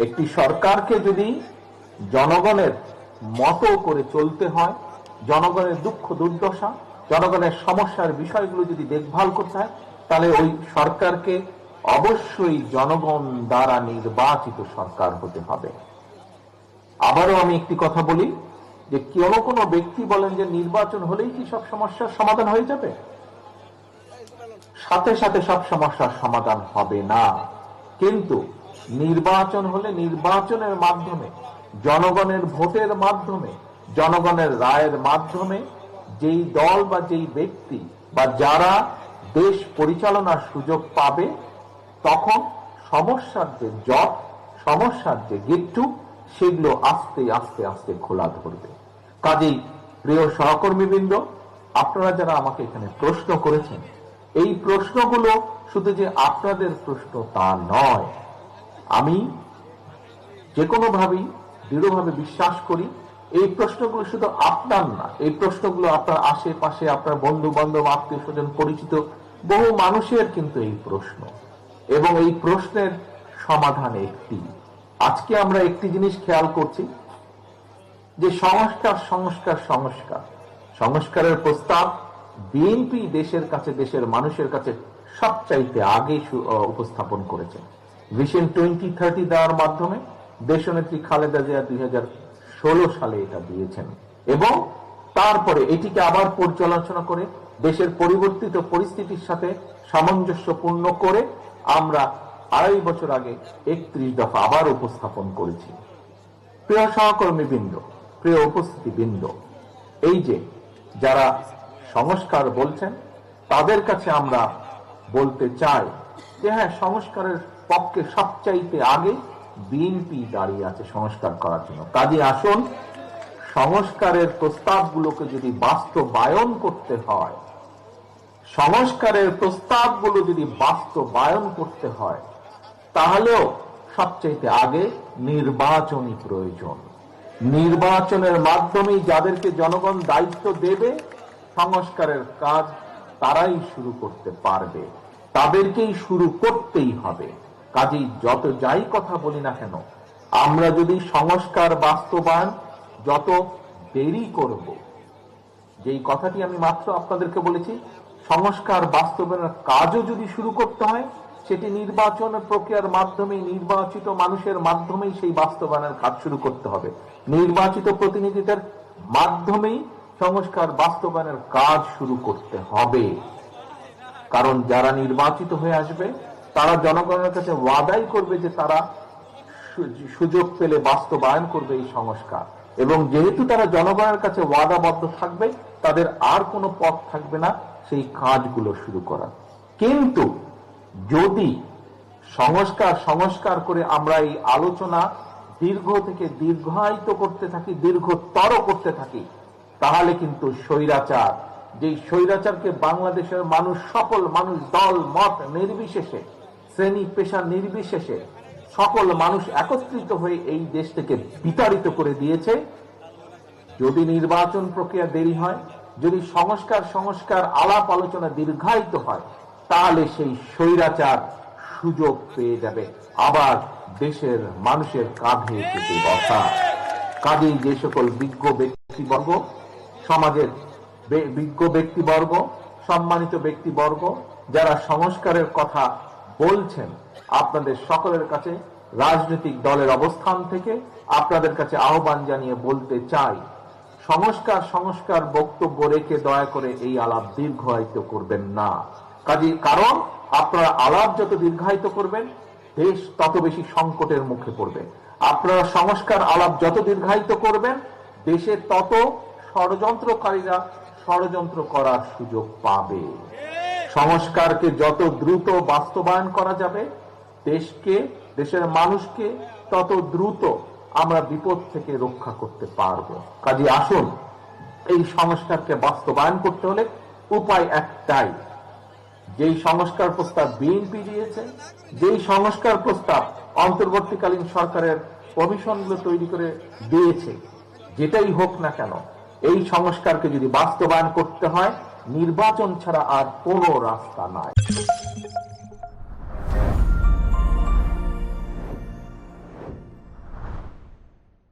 একটি সরকারকে যদি জনগণের মতো করে চলতে হয়, জনগণের দুঃখ দুর্দশা, জনগণের সমস্যার বিষয়গুলো যদি দেখভাল করতে হয়, তাহলে ওই সরকারকে অবশ্যই জনগণ দ্বারা নির্বাচিত সরকার হতে হবে। আবারও আমি একটি কথা বলি যে কোনো ব্যক্তি বলেন যে নির্বাচন হলেই কি সব সমস্যার সমাধান হয়ে যাবে? সাথে সাথে সব সমস্যার সমাধান হবে না, কিন্তু নির্বাচন হলে নির্বাচনের মাধ্যমে, জনগণের ভোটের মাধ্যমে, জনগণের রায়ের মাধ্যমে যেই দল বা যেই ব্যক্তি বা যারা দেশ পরিচালনার সুযোগ পাবে, তখন সমস্যার যে জট, সমস্যার যে গিট্টু, সেগুলো আস্তে আস্তে আস্তে খোলা ধরবে। কাজেই প্রিয় সহকর্মীবৃন্দ, আপনারা যারা আমাকে এখানে প্রশ্ন করেছেন, এই প্রশ্নগুলো শুধু যে আপনাদের প্রশ্ন তা নয়। আমি যে কোনোভাবেই দৃঢ়ভাবে বিশ্বাস করি এই প্রশ্নগুলো শুধু আপনার না, এই প্রশ্নগুলো আপনার আশেপাশে, আপনার বন্ধু বান্ধব, আত্মীয় স্বজন, পরিচিত বহু মানুষের কিন্তু এই প্রশ্ন, এবং এই প্রশ্নের সমাধান একটি। আজকে আমরা একটি জিনিস খেয়াল করছি যে সংস্কার সংস্কার সংস্কার সংস্কারের প্রস্তাব বিএনপি দেশের কাছে, দেশের মানুষের কাছে সবচাইতে আগে উপস্থাপন করেছে। ভিশন 2030 দেওয়ার মাধ্যমে দেশনেত্রী খালেদা জিয়া 2016 সালে এটা দিয়েছেন, এবং তারপরে এটিকে আবার পর্যালোচনা করে দেশের পরিবর্তিত পরিস্থিতির সাথে সামঞ্জস্যপূর্ণ করে আমরা 2.5 বছর আগে 31 দফা আবার উপস্থাপন করেছি। প্রিয় সহকর্মীবৃন্দ, প্রিয় উপস্থিতিবৃন্দ, এই যে যারা সংস্কার বলছেন তাদের কাছে আমরা বলতে চাই যে হ্যাঁ, সংস্কারের পক্ষে সবচাইতে আগে বিএনপি দাঁড়িয়ে আছে সংস্কার করার জন্য। কাজে আসুন, সংস্কারের প্রস্তাবগুলোকে যদি বাস্তবায়ন করতে হয়, সংস্কারের প্রস্তাবগুলো যদি বাস্তবায়ন করতে হয়, তাহলেও সবচাইতে আগে নির্বাচনী প্রয়োজন। নির্বাচনের মাধ্যমেই যাদেরকে জনগণ দায়িত্ব দেবে, সংস্কারের কাজ তারাই শুরু করতে পারবে, তাদেরকেই শুরু করতেই হবে। কাজেই যত যাই কথা বলি না কেন, আমরা যদি সংস্কার বাস্তবায়ন যত দেরি করব, যেই কথাটি আমি মাত্র আপনাদেরকে বলেছি, সংস্কার বাস্তবায়নের কাজও যদি শুরু করতে হয়, সেটি নির্বাচন প্রক্রিয়ার মাধ্যমে, নির্বাচিত মানুষের মাধ্যমেই সেই বাস্তবায়নের কাজ শুরু করতে হবে। নির্বাচিত প্রতিনিধিদের মাধ্যমেই সংস্কার বাস্তবায়নের কাজ শুরু করতে হবে। কারণ যারা নির্বাচিত হয়ে আসবে তারা জনগণের কাছে ওয়াদাই করবে যে তারা সুযোগ পেলে বাস্তবায়ন করবে এই সংস্কার, এবং যেহেতু তারা জনগণের কাছে ওয়াদাবদ্ধ থাকবে, তাদের আর কোনো পথ থাকবে না সেই কাজগুলো শুরু করার। কিন্তু যদি সংস্কার করে আমরা এই আলোচনা দীর্ঘ থেকে দীর্ঘায়িত করতে থাকি, দীর্ঘতর করতে থাকি, তাহলে কিন্তু স্বৈরাচার, যে স্বৈরাচারকে বাংলাদেশের মানুষ, সকল মানুষ, দল মত নির্বিশেষে, শ্রেণী পেশা নির্বিশেষে সকল মানুষ একত্রিত হয়ে এই দেশ থেকে বিতাড়িত করে দিয়েছে, যদি নির্বাচন প্রক্রিয়া দেরি হয়, যদি সংস্কার আলাপ আলোচনা দীর্ঘায়িত হয়, তাহলে সেই স্বৈরাচার সুযোগ পেয়ে যাবে আবার দেশের মানুষের কাঁধে চেপে বসা। কাজেই যে সকল বিজ্ঞ ব্যক্তিবর্গ, সমাজের বিজ্ঞ ব্যক্তিবর্গ, সম্মানিত ব্যক্তিবর্গ যারা সংস্কারের কথা বলছেন, আপনাদের সকলের কাছে রাজনৈতিক দলের অবস্থান থেকে আপনাদের কাছে আহ্বান জানিয়ে বলতে চাই, সংস্কার বক্তব্য রেখে দয়া করে এই আলাপ দীর্ঘায়িত করবেন না। কারণ আপনারা আলাপ যত দীর্ঘায়িত করবেন, দেশ তত বেশি সংকটের মুখে পড়বে। আপনারা সংস্কার আলাপ যত দীর্ঘায়িত করবেন, দেশে তত ষড়যন্ত্রকারীরা ষড়যন্ত্র করার সুযোগ পাবে। সংস্কারকে যত দ্রুত বাস্তবায়ন করা যাবে, দেশকে, দেশের মানুষকে তত দ্রুত আমরা বিপদ থেকে রক্ষা করতে পারবো। কাজে আসুন, এই সংস্কারকে বাস্তবায়ন করতে হলে উপায় একটাই, যেই সংস্কার প্রস্তাব বিএনপি দিয়েছে, যেই সংস্কার প্রস্তাব অন্তর্বর্তীকালীন সরকারের কমিশনগুলো তৈরি করে দিয়েছে, যেটাই হোক না কেন, এই সংস্কারকে যদি বাস্তবায়ন করতে হয়, নির্বাচন ছাড়া আর কোনো রাস্তা নাই।